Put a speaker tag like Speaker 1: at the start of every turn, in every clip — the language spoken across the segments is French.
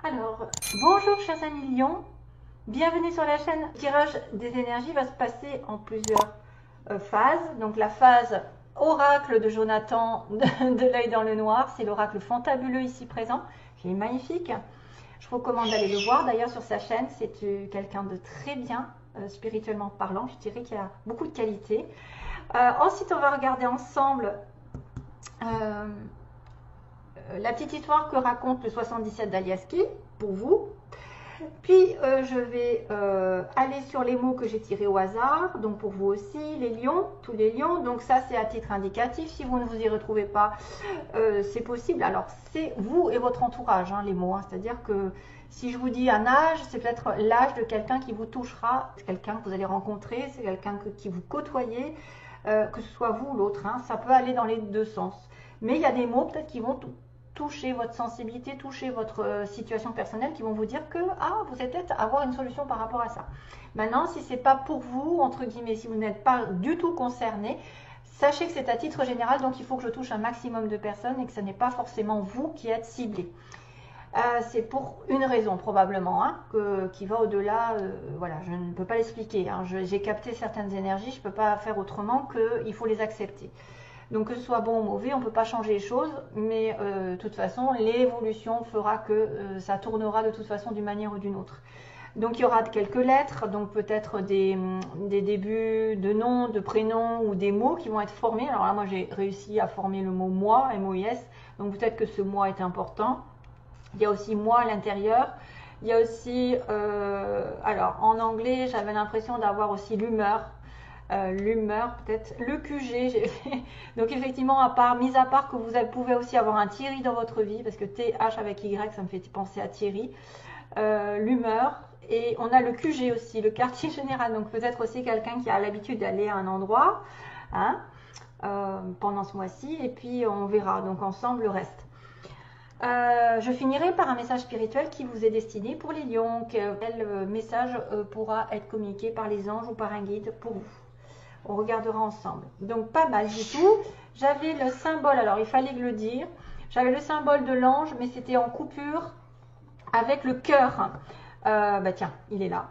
Speaker 1: Alors, bonjour chers amis Lions, bienvenue sur la chaîne. Le tirage des énergies va se passer en plusieurs phases. Donc la phase oracle de Jonathan de l'œil dans le noir, c'est l'oracle fantabuleux ici présent, qui est magnifique. Je vous recommande d'aller le voir d'ailleurs sur sa chaîne, c'est quelqu'un de très bien spirituellement parlant, je dirais qu'il a beaucoup de qualités. Ensuite on va regarder ensemble la petite histoire que raconte le 77 d'Aliaski pour vous. Puis je vais aller sur les mots que j'ai tirés au hasard, donc pour vous aussi, les lions, tous les lions. Donc ça c'est à titre indicatif, si vous ne vous y retrouvez pas, c'est possible. Alors c'est vous et votre entourage, hein, les mots, hein. C'est-à-dire que si je vous dis un âge, c'est peut-être l'âge de quelqu'un qui vous touchera, c'est quelqu'un que vous allez rencontrer, c'est quelqu'un qui vous côtoyez, que ce soit vous ou l'autre, hein. Ça peut aller dans les deux sens. Mais il y a des mots peut-être qui vont toucher votre sensibilité, toucher votre situation personnelle, qui vont vous dire que vous allez peut-être avoir une solution par rapport à ça. Maintenant, si c'est pas pour vous, entre guillemets, si vous n'êtes pas du tout concerné, sachez que c'est à titre général, donc il faut que je touche un maximum de personnes et que ce n'est pas forcément vous qui êtes ciblé. C'est pour une raison probablement, hein, qui va au-delà, voilà, je ne peux pas l'expliquer, hein. J'ai capté certaines énergies, je ne peux pas faire autrement qu'il faut les accepter. Donc que ce soit bon ou mauvais, on ne peut pas changer les choses, mais de toute façon, l'évolution fera que ça tournera de toute façon d'une manière ou d'une autre. Donc il y aura quelques lettres, donc peut-être des débuts de noms, de prénoms ou des mots qui vont être formés. Alors là, moi j'ai réussi à former le mot moi, M-O-I-S, donc peut-être que ce moi est important. Il y a aussi moi à l'intérieur. Il y a aussi, alors en anglais, j'avais l'impression d'avoir aussi l'humeur. L'humeur, peut-être le QG, j'ai fait. Donc effectivement, mis à part que vous pouvez aussi avoir un Thierry dans votre vie, parce que TH avec Y, ça me fait penser à Thierry. L'humeur, et on a le QG aussi, le quartier général, donc peut-être aussi quelqu'un qui a l'habitude d'aller à un endroit, hein, pendant ce mois-ci, et puis on verra donc ensemble le reste. Je finirai par un message spirituel qui vous est destiné pour les lions. Quel message pourra être communiqué par les anges ou par un guide pour vous? On regardera ensemble. Donc pas mal du tout. J'avais le symbole, alors il fallait le dire, j'avais le symbole de l'ange, mais c'était en coupure avec le cœur. Bah tiens, il est là.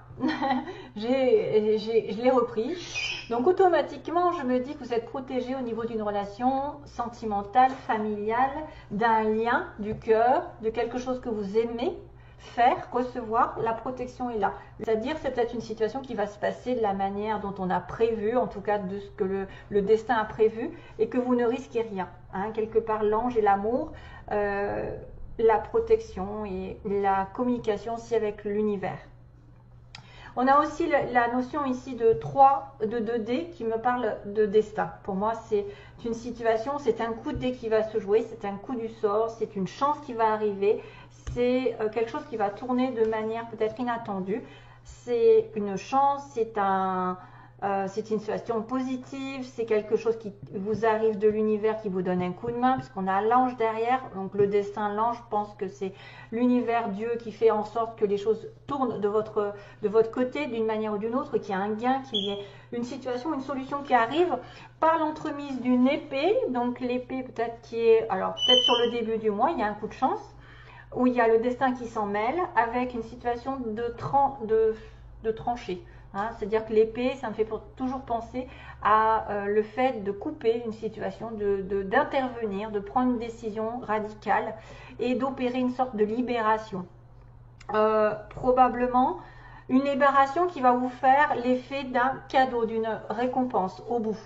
Speaker 1: Je l'ai repris. Donc automatiquement, je me dis que vous êtes protégé au niveau d'une relation sentimentale, familiale, d'un lien du cœur, de quelque chose que vous aimez faire, recevoir. La protection est là. C'est-à-dire, c'est peut-être une situation qui va se passer de la manière dont on a prévu, en tout cas de ce que le destin a prévu, et que vous ne risquez rien. Hein, quelque part, l'ange et l'amour, la protection et la communication aussi avec l'univers. On a aussi la notion ici de 2D qui me parle de destin. Pour moi, c'est une situation, c'est un coup de dé qui va se jouer, c'est un coup du sort, c'est une chance qui va arriver, c'est quelque chose qui va tourner de manière peut-être inattendue. C'est une chance, c'est une situation positive, c'est quelque chose qui vous arrive de l'univers qui vous donne un coup de main, puisqu'on a l'ange derrière, donc le destin, l'ange pense que c'est l'univers, Dieu qui fait en sorte que les choses tournent de votre côté d'une manière ou d'une autre, qu'il y ait un gain, qu'il y ait une situation, une solution qui arrive par l'entremise d'une épée, donc l'épée peut-être qui est, alors peut-être sur le début du mois, il y a un coup de chance, où il y a le destin qui s'en mêle avec une situation de tranchée. Hein, c'est-à-dire que l'épée, ça me fait toujours penser à le fait de couper une situation, d'intervenir, de prendre une décision radicale et d'opérer une sorte de libération. Probablement une libération qui va vous faire l'effet d'un cadeau, d'une récompense au bout.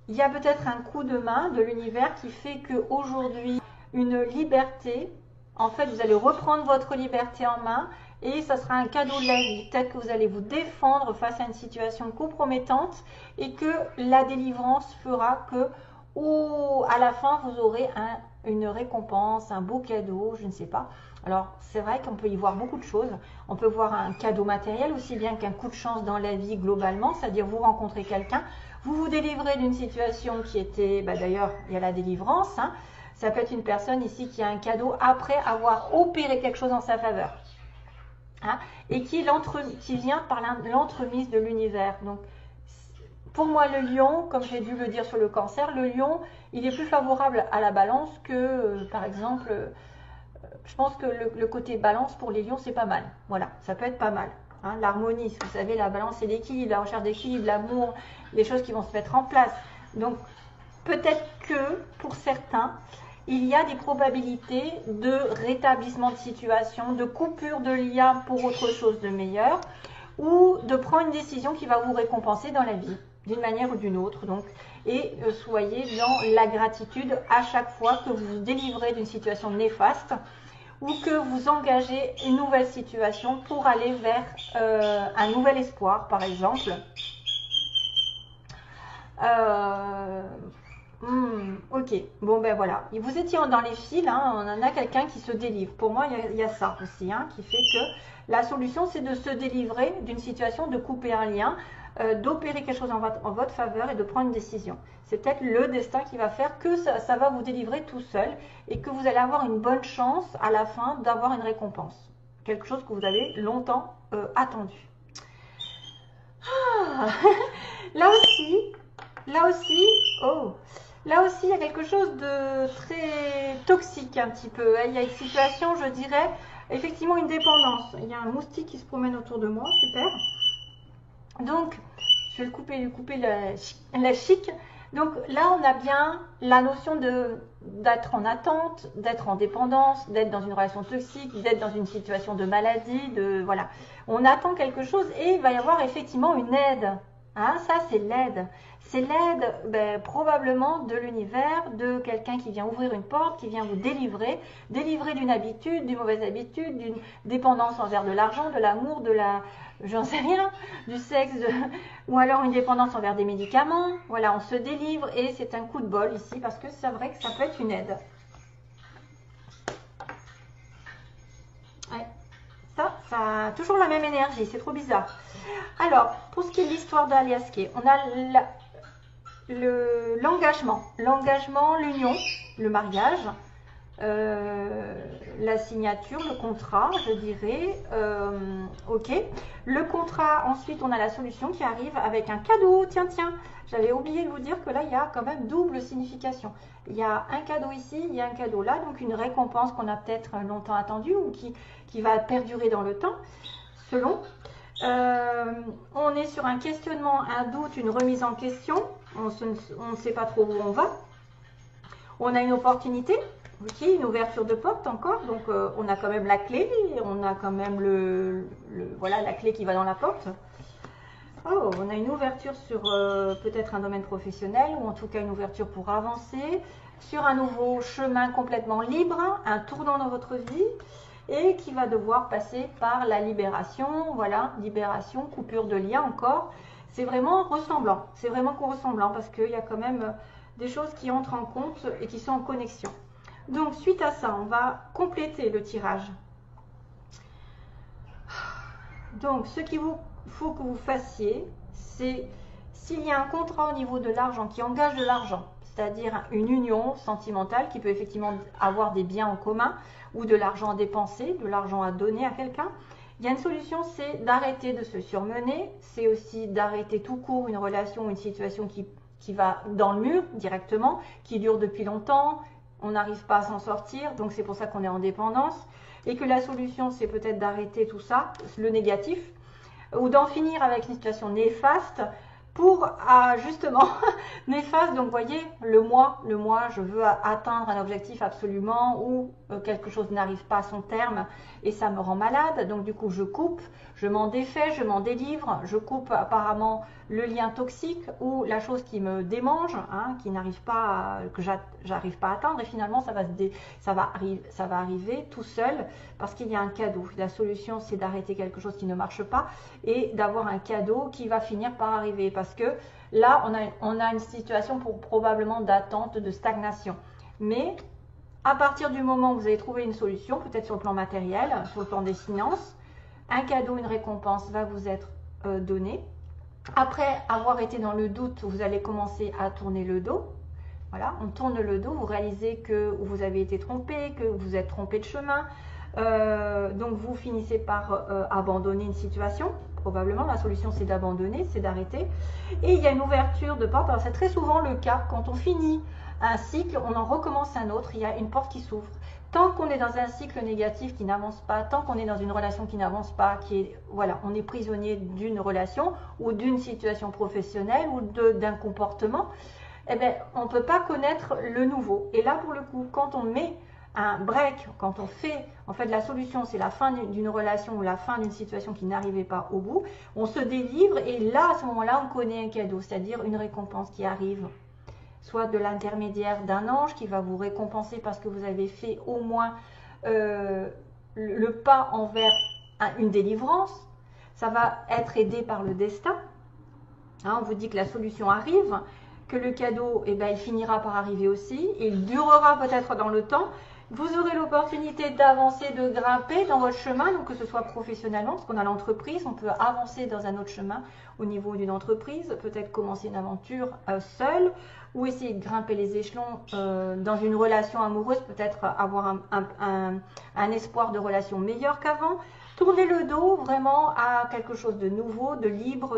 Speaker 1: Il y a peut-être un coup de main de l'univers qui fait qu'aujourd'hui, une liberté, en fait, vous allez reprendre votre liberté en main et ça sera un cadeau de la vie. Peut-être que vous allez vous défendre face à une situation compromettante et que la délivrance fera que à la fin, vous aurez une récompense, un beau cadeau, je ne sais pas. Alors, c'est vrai qu'on peut y voir beaucoup de choses. On peut voir un cadeau matériel aussi bien qu'un coup de chance dans la vie globalement, c'est-à-dire vous rencontrez quelqu'un, vous vous délivrez d'une situation qui était, d'ailleurs, il y a la délivrance, hein. Ça peut être une personne ici qui a un cadeau après avoir opéré quelque chose en sa faveur. Hein, et qui vient par l'entremise de l'univers. Donc, pour moi, le lion, comme j'ai dû le dire sur le cancer, le lion, il est plus favorable à la balance que, par exemple, je pense que le côté balance pour les lions, c'est pas mal. Voilà, ça peut être pas mal. Hein, l'harmonie, vous savez, la balance et l'équilibre, la recherche d'équilibre, l'amour, les choses qui vont se mettre en place. Donc, peut-être que pour certains, il y a des probabilités de rétablissement de situation, de coupure de lien pour autre chose de meilleur, ou de prendre une décision qui va vous récompenser dans la vie, d'une manière ou d'une autre. Donc, et soyez dans la gratitude à chaque fois que vous vous délivrez d'une situation néfaste ou que vous engagez une nouvelle situation pour aller vers un nouvel espoir, par exemple. Ok, bon ben voilà. Et vous étiez dans les fils, hein, on en a quelqu'un qui se délivre. Pour moi, il y a ça aussi, hein, qui fait que la solution, c'est de se délivrer d'une situation, de couper un lien, d'opérer quelque chose en votre faveur et de prendre une décision. C'est peut-être le destin qui va faire que ça va vous délivrer tout seul et que vous allez avoir une bonne chance à la fin d'avoir une récompense. Quelque chose que vous avez longtemps attendu. Ah, là aussi, oh, là aussi, il y a quelque chose de très toxique un petit peu. Il y a une situation, je dirais, effectivement une dépendance. Il y a un moustique qui se promène autour de moi, super. Donc, je vais lui couper la chic. Donc là, on a bien la notion d'être en attente, d'être en dépendance, d'être dans une relation toxique, d'être dans une situation de maladie, voilà. On attend quelque chose et il va y avoir effectivement une aide. Hein, ça, c'est l'aide. C'est l'aide probablement de l'univers, de quelqu'un qui vient ouvrir une porte, qui vient vous délivrer d'une habitude, d'une mauvaise habitude, d'une dépendance envers de l'argent, de l'amour, j'en sais rien, du sexe, ou alors une dépendance envers des médicaments. Voilà, on se délivre et c'est un coup de bol ici parce que c'est vrai que ça peut être une aide. Ouais. Ça a toujours la même énergie, c'est trop bizarre. Alors, pour ce qui est de l'histoire d'Alias Kay, on a l'engagement, l'union, le mariage, la signature, le contrat, je dirais, ok. Le contrat, ensuite on a la solution qui arrive avec un cadeau, tiens, j'avais oublié de vous dire que là il y a quand même double signification. Il y a un cadeau ici, il y a un cadeau là, donc une récompense qu'on a peut-être longtemps attendue ou qui va perdurer dans le temps, selon. On est sur un questionnement, un doute, une remise en question, on ne sait pas trop où on va. On a une opportunité, ok, une ouverture de porte encore, donc on a quand même la clé, on a quand même voilà, la clé qui va dans la porte. Oh, on a une ouverture sur peut-être un domaine professionnel, ou en tout cas une ouverture pour avancer, sur un nouveau chemin complètement libre, un tournant dans votre vie, et qui va devoir passer par la libération, voilà, libération, coupure de lien encore. C'est vraiment ressemblant, parce qu'il y a quand même des choses qui entrent en compte et qui sont en connexion. Donc suite à ça, on va compléter le tirage. Donc ce qu'il faut que vous fassiez, c'est s'il y a un contrat au niveau de l'argent qui engage de l'argent, c'est-à-dire une union sentimentale qui peut effectivement avoir des biens en commun ou de l'argent à dépenser, de l'argent à donner à quelqu'un, il y a une solution, c'est d'arrêter de se surmener, c'est aussi d'arrêter tout court une relation, une situation qui va dans le mur directement, qui dure depuis longtemps, on n'arrive pas à s'en sortir, donc c'est pour ça qu'on est en dépendance, et que la solution, c'est peut-être d'arrêter tout ça, le négatif, ou d'en finir avec une situation néfaste, pour justement néfaste, donc vous voyez, le moi, je veux atteindre un objectif absolument, ou quelque chose n'arrive pas à son terme, et ça me rend malade, donc du coup je coupe, je m'en défais, je m'en délivre, je coupe apparemment le lien toxique ou la chose qui me démange, hein, qui n'arrive pas, que j'arrive pas à atteindre, et finalement ça va arriver tout seul parce qu'il y a un cadeau. La solution, c'est d'arrêter quelque chose qui ne marche pas et d'avoir un cadeau qui va finir par arriver, parce que là on a une situation probablement d'attente, de stagnation. Mais à partir du moment où vous avez trouvé une solution, peut-être sur le plan matériel, sur le plan des finances, un cadeau, une récompense va vous être donné. Après avoir été dans le doute, vous allez commencer à tourner le dos. Voilà, on tourne le dos, vous réalisez que vous avez été trompé, que vous êtes trompé de chemin. Donc vous finissez par abandonner une situation. Probablement, la solution c'est d'abandonner, c'est d'arrêter. Et il y a une ouverture de porte. Alors c'est très souvent le cas quand on finit un cycle, on en recommence un autre, il y a une porte qui s'ouvre. Tant qu'on est dans un cycle négatif qui n'avance pas, tant qu'on est dans une relation qui n'avance pas, voilà, on est prisonnier d'une relation ou d'une situation professionnelle ou d'un comportement, eh bien, on ne peut pas connaître le nouveau. Et là, pour le coup, quand on met un break, quand on fait, en fait, la solution, c'est la fin d'une relation ou la fin d'une situation qui n'arrivait pas au bout, on se délivre et là, à ce moment-là, on connaît un cadeau, c'est-à-dire une récompense qui arrive. Soit de l'intermédiaire d'un ange qui va vous récompenser parce que vous avez fait au moins le pas envers une délivrance. Ça va être aidé par le destin. Hein, on vous dit que la solution arrive, que le cadeau, eh ben, il finira par arriver aussi. Il durera peut-être dans le temps. Vous aurez l'opportunité d'avancer, de grimper dans votre chemin, donc que ce soit professionnellement, parce qu'on a l'entreprise, on peut avancer dans un autre chemin au niveau d'une entreprise, peut-être commencer une aventure seule, ou essayer de grimper les échelons dans une relation amoureuse, peut-être avoir un espoir de relation meilleur qu'avant. Tournez le dos vraiment à quelque chose de nouveau, de libre,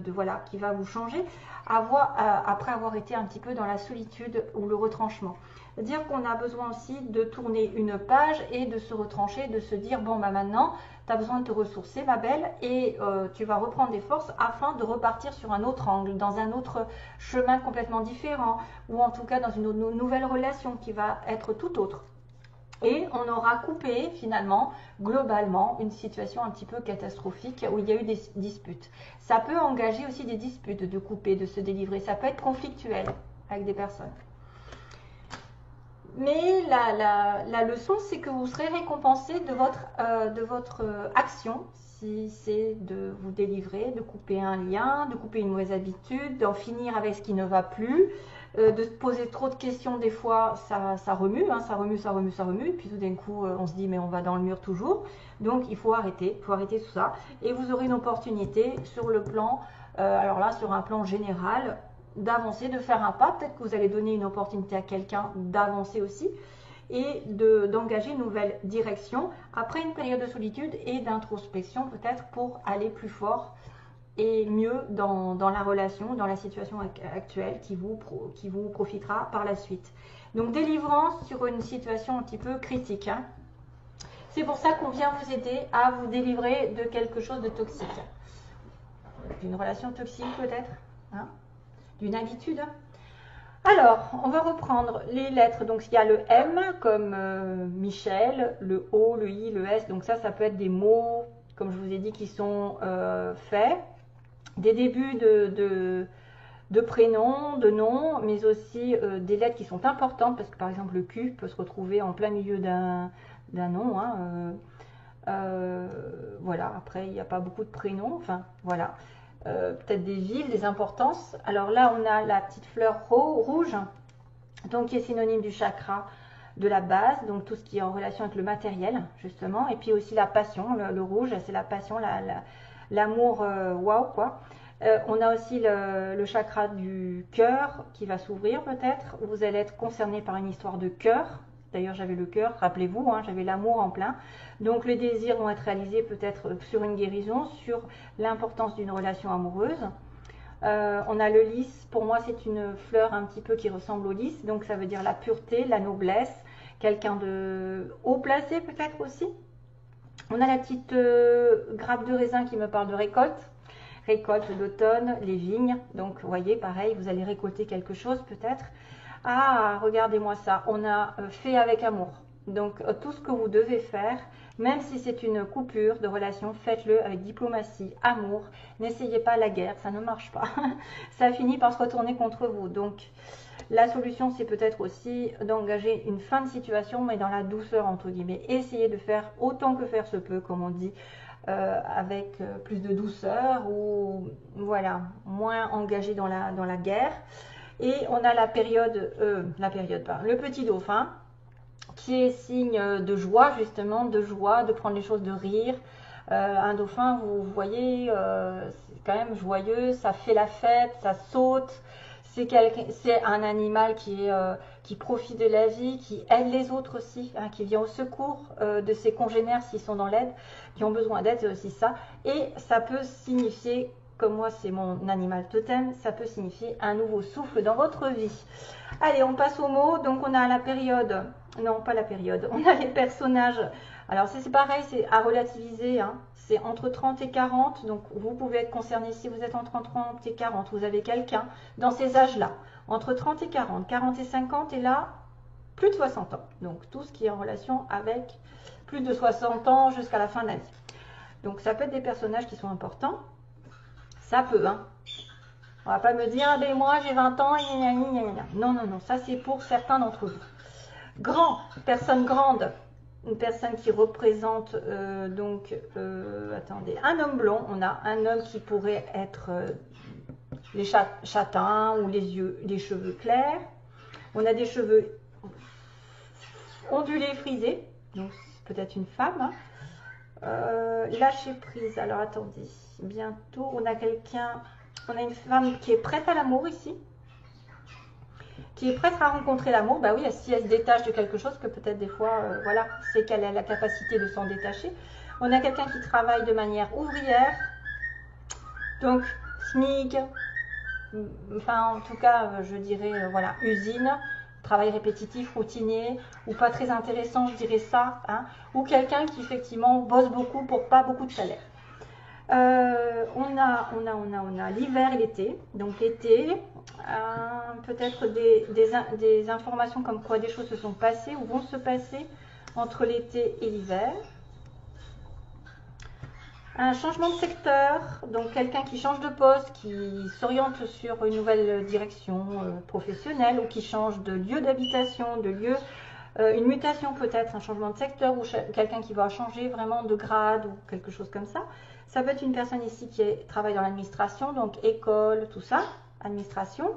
Speaker 1: voilà, qui va vous changer, après avoir été un petit peu dans la solitude ou le retranchement. Dire qu'on a besoin aussi de tourner une page et de se retrancher, de se dire bon bah maintenant tu as besoin de te ressourcer ma belle et tu vas reprendre des forces afin de repartir sur un autre angle, dans un autre chemin complètement différent ou en tout cas dans une nouvelle relation qui va être tout autre. Et on aura coupé finalement, globalement, une situation un petit peu catastrophique où il y a eu des disputes. Ça peut engager aussi des disputes, de couper, de se délivrer. Ça peut être conflictuel avec des personnes. Mais la leçon, c'est que vous serez récompensé de votre action, si c'est de vous délivrer, de couper un lien, de couper une mauvaise habitude, d'en finir avec ce qui ne va plus, de se poser trop de questions, des fois ça remue, hein, ça remue, puis tout d'un coup on se dit mais on va dans le mur toujours. Donc il faut arrêter tout ça. Et vous aurez une opportunité sur le plan, alors là sur un plan général, d'avancer, de faire un pas. Peut-être que vous allez donner une opportunité à quelqu'un d'avancer aussi et d'engager une nouvelle direction après une période de solitude et d'introspection peut-être pour aller plus fort et mieux dans la relation, dans la situation actuelle qui vous profitera par la suite. Donc délivrance sur une situation un petit peu critique. Hein. C'est pour ça qu'on vient vous aider à vous délivrer de quelque chose de toxique. D'une relation toxique peut-être, hein, d'une habitude. Alors, on va reprendre les lettres. Donc, il y a le M comme Michel, le O, le I, le S. Donc ça peut être des mots, comme je vous ai dit, qui sont faits. Des débuts de prénoms, de noms, mais aussi des lettres qui sont importantes, parce que par exemple, le Q peut se retrouver en plein milieu d'un nom. Hein, voilà, après, il n'y a pas beaucoup de prénoms. Enfin, voilà. Peut-être des villes, des importances. Alors là, on a la petite fleur rouge, donc qui est synonyme du chakra de la base, donc tout ce qui est en relation avec le matériel, justement. Et puis aussi la passion, le rouge, c'est la passion, l'amour, waouh, quoi. On a aussi le chakra du cœur qui va s'ouvrir peut-être. Vous allez être concerné par une histoire de cœur. D'ailleurs, j'avais le cœur, rappelez-vous, hein, j'avais l'amour en plein. Donc, les désirs vont être réalisés peut-être sur une guérison, sur l'importance d'une relation amoureuse. On a le lys, pour moi, c'est une fleur un petit peu qui ressemble au lys. Donc, ça veut dire la pureté, la noblesse, quelqu'un de haut placé peut-être aussi. On a la petite grappe de raisin qui me parle de récolte. Récolte d'automne, les vignes. Donc, vous voyez, pareil, vous allez récolter quelque chose peut-être. Ah, regardez-moi ça, on a fait avec amour. Donc, tout ce que vous devez faire, même si c'est une coupure de relation, faites-le avec diplomatie, amour. N'essayez pas la guerre, ça ne marche pas. Ça finit par se retourner contre vous. Donc, la solution, c'est peut-être aussi d'engager une fin de situation, mais dans la douceur, entre guillemets. Essayez de faire autant que faire se peut, comme on dit, avec plus de douceur ou, voilà, moins engagé dans la guerre. Et on a le petit dauphin, qui est signe de joie, justement, de prendre les choses de rire. Un dauphin, vous voyez, c'est quand même joyeux, ça fait la fête, ça saute. C'est un animal qui profite de la vie, qui aide les autres aussi, hein, qui vient au secours de ses congénères s'ils sont dans l'aide, qui ont besoin d'aide, c'est aussi ça. Et ça peut signifier comme moi c'est mon animal totem, ça peut signifier un nouveau souffle dans votre vie. Allez, on passe aux mots. Donc on a la période, non pas la période, on a les personnages. Alors c'est pareil, c'est à relativiser, hein. C'est entre 30 et 40, donc vous pouvez être concerné si vous êtes entre 30 et 40, vous avez quelqu'un dans ces âges-là, entre 30 et 40, 40 et 50, et là, plus de 60 ans. Donc tout ce qui est en relation avec plus de 60 ans jusqu'à la fin de la vie. Donc ça peut être des personnages qui sont importants. Ça peut, hein. On va pas me dire, ah ben moi j'ai 20 ans, gna, gna, gna, gna. Non, non, non, ça c'est pour certains d'entre vous. Grand, personne grande, une personne qui représente attendez, un homme blond. On a un homme qui pourrait être les châtains ou les cheveux clairs. On a des cheveux ondulés, frisés, donc peut-être une femme, hein. Lâcher prise. Alors attendez, bientôt on a quelqu'un, on a une femme qui est prête à l'amour ici, qui est prête à rencontrer l'amour. Bah oui, si elle se détache de quelque chose, que peut-être des fois, voilà, c'est qu'elle a la capacité de s'en détacher. On a quelqu'un qui travaille de manière ouvrière, donc SMIC, enfin en tout cas, je dirais, voilà, usine. Travail répétitif, routinier, ou pas très intéressant, je dirais ça, hein, ou quelqu'un qui effectivement bosse beaucoup pour pas beaucoup de salaire. On a l'hiver et l'été. Donc l'été, peut-être des informations comme quoi des choses se sont passées ou vont se passer entre l'été et l'hiver. Un changement de secteur, donc quelqu'un qui change de poste, qui s'oriente sur une nouvelle direction professionnelle, ou qui change de lieu d'habitation, de lieu, une mutation peut-être, un changement de secteur, ou quelqu'un qui va changer vraiment de grade ou quelque chose comme ça. Ça peut être une personne ici qui travaille dans l'administration, donc école, tout ça, administration.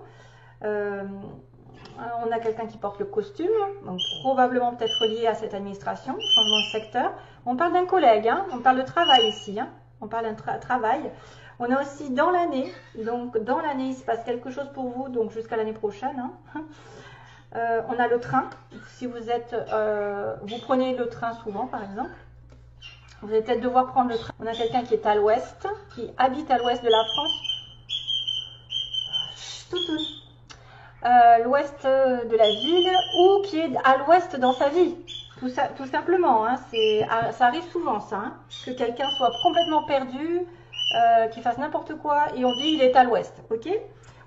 Speaker 1: On a quelqu'un qui porte le costume, donc probablement peut-être lié à cette administration, changement de secteur. On parle d'un collègue, hein, on parle de travail ici, hein, on parle d'un travail. On a aussi dans l'année, donc dans l'année il se passe quelque chose pour vous, donc jusqu'à l'année prochaine. Hein. On a le train, si vous êtes, vous prenez le train souvent par exemple, vous allez peut-être devoir prendre le train. On a quelqu'un qui est à l'ouest, qui habite à l'ouest de la France. L'ouest de la ville, ou qui est à l'ouest dans sa vie, tout simplement, hein, ça arrive souvent ça, hein, que quelqu'un soit complètement perdu, qu'il fasse n'importe quoi et on dit il est à l'ouest, ok.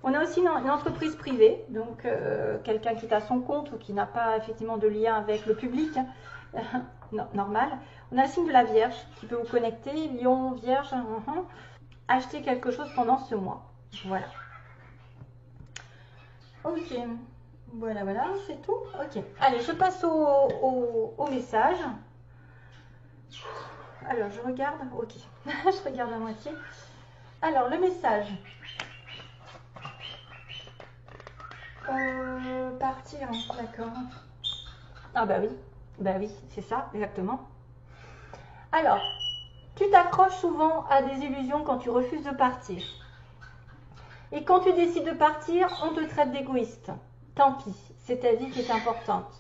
Speaker 1: On a aussi une entreprise privée, donc quelqu'un qui est à son compte ou qui n'a pas effectivement de lien avec le public, hein, normal. On a le signe de la Vierge qui peut vous connecter, Lion, Vierge, acheter quelque chose pendant ce mois, voilà. Ok, voilà, c'est tout. Ok, allez, je passe au message. Alors, je regarde, ok, je regarde à moitié. Alors, le message. Partir, d'accord. Ah bah oui, c'est ça, exactement. Alors, tu t'accroches souvent à des illusions quand tu refuses de partir. Et quand tu décides de partir, on te traite d'égoïste. Tant pis, c'est ta vie qui est importante.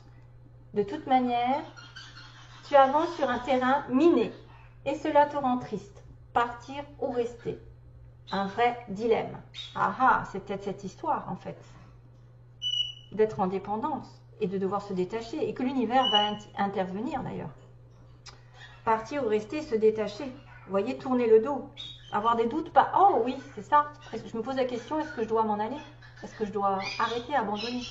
Speaker 1: De toute manière, tu avances sur un terrain miné et cela te rend triste. Partir ou rester. Un vrai dilemme. Ah, c'est peut-être cette histoire en fait. D'être en dépendance et de devoir se détacher et que l'univers va intervenir d'ailleurs. Partir ou rester, se détacher. Vous voyez, tourner le dos. Avoir des doutes, pas. Oh oui, c'est ça. Je me pose la question, est-ce que je dois m'en aller? Est-ce que je dois arrêter, abandonner?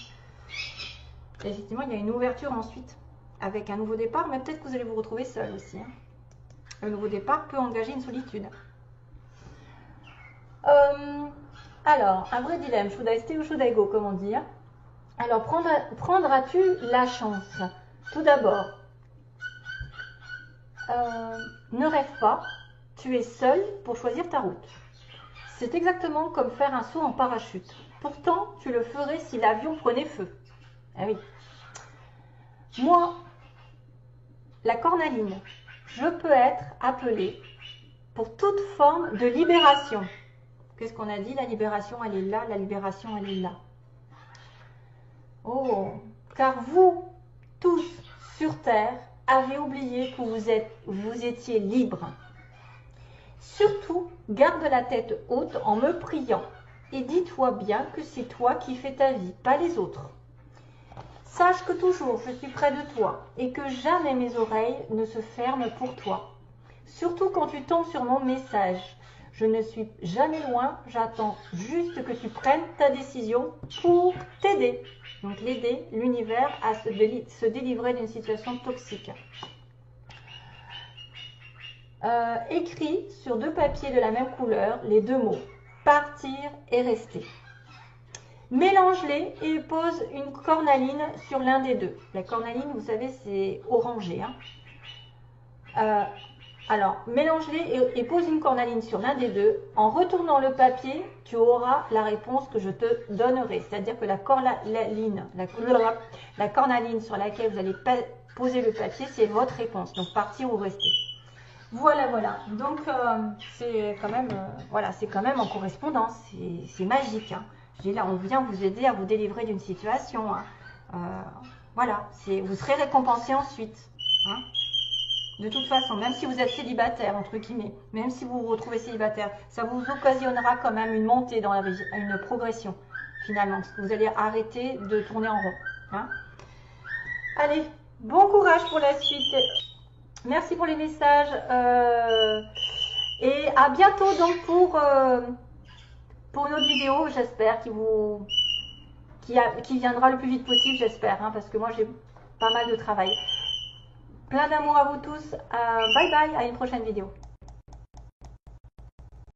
Speaker 1: Et effectivement, il y a une ouverture ensuite, avec un nouveau départ, mais peut-être que vous allez vous retrouver seul aussi. Hein. Le nouveau départ peut engager une solitude. Alors, un vrai dilemme, Shudaiste ou Shudaigo, comment dire. Alors, prendras-tu la chance? Tout d'abord, ne rêve pas, tu es seul pour choisir ta route. C'est exactement comme faire un saut en parachute. Pourtant, tu le ferais si l'avion prenait feu. Ah oui. Moi, la cornaline, je peux être appelée pour toute forme de libération. Qu'est-ce qu'on a dit? La libération, elle est là. La libération, elle est là. Oh, car vous, tous sur Terre, avez oublié que vous étiez libres. Surtout, garde la tête haute en me priant et dis-toi bien que c'est toi qui fais ta vie, pas les autres. Sache que toujours je suis près de toi et que jamais mes oreilles ne se ferment pour toi. Surtout quand tu tombes sur mon message. Je ne suis jamais loin, j'attends juste que tu prennes ta décision pour t'aider. Donc l'aider, l'univers, à se délivrer d'une situation toxique. Écris sur 2 papiers de la même couleur les 2 mots « partir » et « rester ». Mélange-les et pose une cornaline sur l'un des 2. La cornaline, vous savez, c'est orangé. Alors, mélange-les et pose une cornaline sur l'un des 2. En retournant le papier, tu auras la réponse que je te donnerai. C'est-à-dire que la cornaline sur laquelle vous allez poser le papier, c'est votre réponse. Donc, partir ou rester. Voilà, voilà. Donc, c'est quand même, voilà, c'est quand même en correspondance. C'est magique. Hein. Là, on vient vous aider à vous délivrer d'une situation. Hein. Voilà, vous serez récompensé ensuite. Hein. De toute façon, même si vous êtes célibataire, entre guillemets, même si vous vous retrouvez célibataire, ça vous occasionnera quand même une montée dans la vie, une progression, finalement. Parce que vous allez arrêter de tourner en rond. Hein. Allez, bon courage pour la suite. Merci pour les messages. Et à bientôt donc pour une autre vidéo, j'espère, qui viendra le plus vite possible, j'espère, hein, parce que moi j'ai pas mal de travail. Plein d'amour à vous tous. Bye bye, à une prochaine vidéo.